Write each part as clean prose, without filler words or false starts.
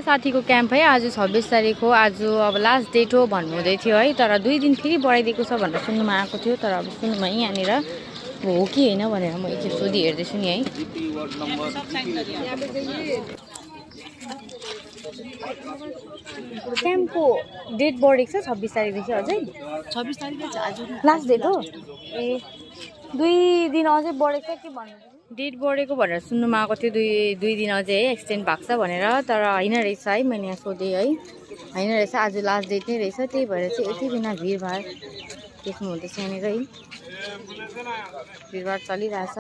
साथीको क्याम्प है आज 26 तारिक हो। आज अब लास्ट डेट हो भन्नुहुँदै थियो है, तर 2 दिन फेरि बढाइदिएको छ भनेर सुन्नुमा आएको थियो। तर अब सुन्नुमा यहाँनिर हो कि होइन भनेर म एकखेप सोधि हेर्दैछु नि है। क्याम्पको डेट बढेको छ 26 तारिकदेखि अझै 26 तारिक आज लास्ट डेट हो। ए 2 दिन अझै बढेको छ के भन्नु डेट बढेको भनेर सुन्नुमा आएको थियो। दुई दिन अझै है एक्सटेन्ड भएको छ भनेर, तर होइन रहेछ है। मैले यहाँ सोधेँ है, होइन रहेछ, आज लास्ट डेट नै रहेछ। त्यही भएर चाहिँ यति बिना भिडभाड देख्नु हुँदैछ यहाँनिर है, भिडभाड चलिरहेछ।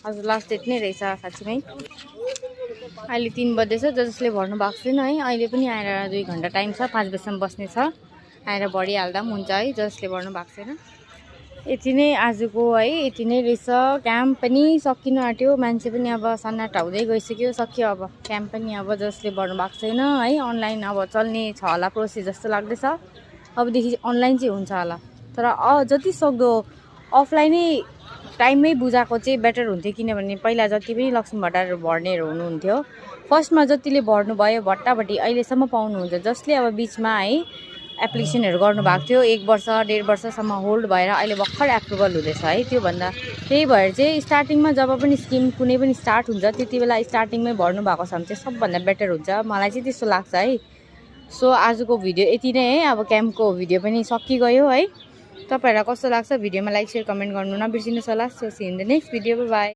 आज लास्ट डेट नै रहेछ साँच्चीमै। अहिले 3 बज्दैछ, जसले भर्नु भएको छैन है अहिले पनि आएर 2 घन्टा टाइम छ, 5 बजीसम्म बस्ने छ। आएर भरिहाल्दा पनि हुन्छ है जसले भर्नु भएको छैन। यति नै आजको है, यति नै रहेछ। क्याम्प पनि सकिन आँट्यो, मान्छे पनि अब सन्नाटा हुँदै गइसक्यो, सक्यो अब क्याम्प पनि। अब जसले भर्नु भएको छैन है अनलाइन अब चल्ने छ होला प्रोसेस जस्तो लाग्दैछ। अबदेखि अनलाइन चाहिँ हुन्छ होला, तर जति सक्दो अफलाइनै टाइममै बुझाएको चाहिँ बेटर हुन्थ्यो। किनभने पहिला जति पनि लक्ष्मी भण्डार भर्नेहरू हुनुहुन्थ्यो, फर्स्टमा जतिले भर्नुभयो भट्टाभट्टी अहिलेसम्म पाउनुहुन्छ। जसले अब बिचमा है एप्लिकेसनहरू गर्नुभएको थियो 1 वर्ष 1.5 वर्षसम्म होल्ड भएर अहिले भर्खर एप्रुभल हुँदैछ है। त्योभन्दा त्यही भएर चाहिँ स्टार्टिङमा जब पनि स्किम कुनै पनि स्टार्ट हुन्छ त्यति बेला स्टार्टिङमै भर्नु भएको छ भने चाहिँ सबभन्दा बेटर हुन्छ, मलाई चाहिँ त्यस्तो लाग्छ है। सो आजको भिडियो यति नै है। अब क्याम्पको भिडियो पनि सकिगयो है। तपाईँहरूलाई कस्तो लाग्छ भिडियोमा लाइक सेयर कमेन्ट गर्नु नबिर्सिनुहोस् होला। So see in the next video, by.